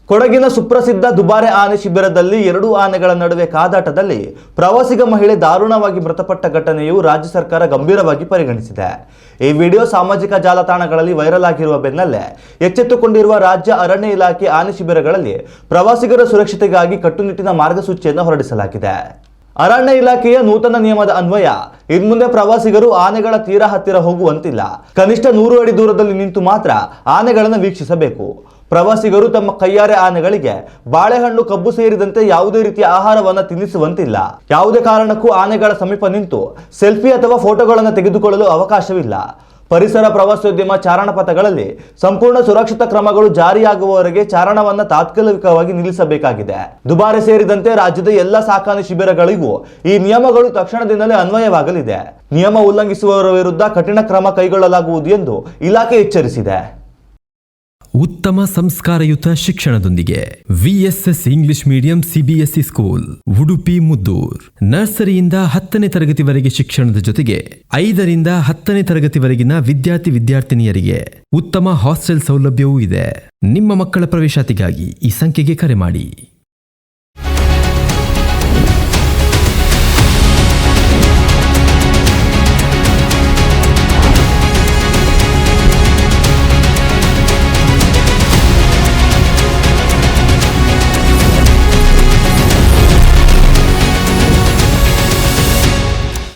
ಕೊಡಗಿನ ಸುಪ್ರಸಿದ್ಧ ದುಬಾರೆ ಆನೆ ಶಿಬಿರದಲ್ಲಿ ಎರಡು ಆನೆಗಳ ನಡುವೆ ಕಾದಾಟದಲ್ಲಿ ಪ್ರವಾಸಿಗ ಮಹಿಳೆ ದಾರುಣವಾಗಿ ಮೃತಪಟ್ಟ ಘಟನೆಯು ರಾಜ್ಯ ಸರ್ಕಾರ ಗಂಭೀರವಾಗಿ ಪರಿಗಣಿಸಿದೆ. ಈ ವಿಡಿಯೋ ಸಾಮಾಜಿಕ ಜಾಲತಾಣಗಳಲ್ಲಿ ವೈರಲ್ ಆಗಿರುವ ಬೆನ್ನಲ್ಲೇ ಎಚ್ಚೆತ್ತುಕೊಂಡಿರುವ ರಾಜ್ಯ ಅರಣ್ಯ ಇಲಾಖೆ ಆನೆ ಶಿಬಿರಗಳಲ್ಲಿ ಪ್ರವಾಸಿಗರ ಸುರಕ್ಷತೆಗಾಗಿ ಕಟ್ಟುನಿಟ್ಟಿನ ಮಾರ್ಗಸೂಚಿಯನ್ನು ಹೊರಡಿಸಲಾಗಿದೆ. ಅರಣ್ಯ ಇಲಾಖೆಯ ನೂತನ ನಿಯಮದ ಅನ್ವಯ ಇನ್ಮುಂದೆ ಪ್ರವಾಸಿಗರು ಆನೆಗಳ ತೀರಾ ಹತ್ತಿರ ಹೋಗುವಂತಿಲ್ಲ. ಕನಿಷ್ಠ 100 ಅಡಿ ದೂರದಲ್ಲಿ ನಿಂತು ಮಾತ್ರ ಆನೆಗಳನ್ನು ವೀಕ್ಷಿಸಬೇಕು. ಪ್ರವಾಸಿಗರು ತಮ್ಮ ಕೈಯಾರೆ ಆನೆಗಳಿಗೆ ಬಾಳೆಹಣ್ಣು, ಕಬ್ಬು ಸೇರಿದಂತೆ ಯಾವುದೇ ರೀತಿಯ ಆಹಾರವನ್ನು ತಿನ್ನಿಸುವಂತಿಲ್ಲ. ಯಾವುದೇ ಕಾರಣಕ್ಕೂ ಆನೆಗಳ ಸಮೀಪ ನಿಂತು ಸೆಲ್ಫಿ ಅಥವಾ ಫೋಟೋಗಳನ್ನು ತೆಗೆದುಕೊಳ್ಳಲು ಅವಕಾಶವಿಲ್ಲ. ಪರಿಸರ, ಪ್ರವಾಸೋದ್ಯಮ, ಚಾರಣ ಪಥಗಳಲ್ಲಿ ಸಂಪೂರ್ಣ ಸುರಕ್ಷತಾ ಕ್ರಮಗಳು ಜಾರಿಯಾಗುವವರೆಗೆ ಚಾರಣವನ್ನು ತಾತ್ಕಾಲಿಕವಾಗಿ ನಿಲ್ಲಿಸಬೇಕಾಗಿದೆ. ದುಬಾರೆ ಸೇರಿದಂತೆ ರಾಜ್ಯದ ಎಲ್ಲ ಸಾಕಾಣೆ ಶಿಬಿರಗಳಿಗೂ ಈ ನಿಯಮಗಳು ತಕ್ಷಣದಿಂದಲೇ ಅನ್ವಯವಾಗಲಿದೆ. ನಿಯಮ ಉಲ್ಲಂಘಿಸುವವರ ವಿರುದ್ಧ ಕಠಿಣ ಕ್ರಮ ಕೈಗೊಳ್ಳಲಾಗುವುದು ಎಂದು ಇಲಾಖೆ ಎಚ್ಚರಿಸಿದೆ. ಉತ್ತಮ ಸಂಸ್ಕಾರಯುತ ಶಿಕ್ಷಣದೊಂದಿಗೆ VSS English medium CBSE school, Udupi, Muddur. ನರ್ಸರಿಯಿಂದ 10ನೇ ತರಗತಿವರೆಗೆ ಶಿಕ್ಷಣದ ಜೊತೆಗೆ 5ರಿಂದ 10ನೇ ತರಗತಿವರೆಗಿನ ವಿದ್ಯಾರ್ಥಿನಿಯರಿಗೆ ಉತ್ತಮ ಹಾಸ್ಟೆಲ್ ಸೌಲಭ್ಯವೂ ಇದೆ. ನಿಮ್ಮ ಮಕ್ಕಳ ಪ್ರವೇಶಾತಿಗಾಗಿ ಈ ಸಂಖ್ಯೆಗೆ ಕರೆ ಮಾಡಿ.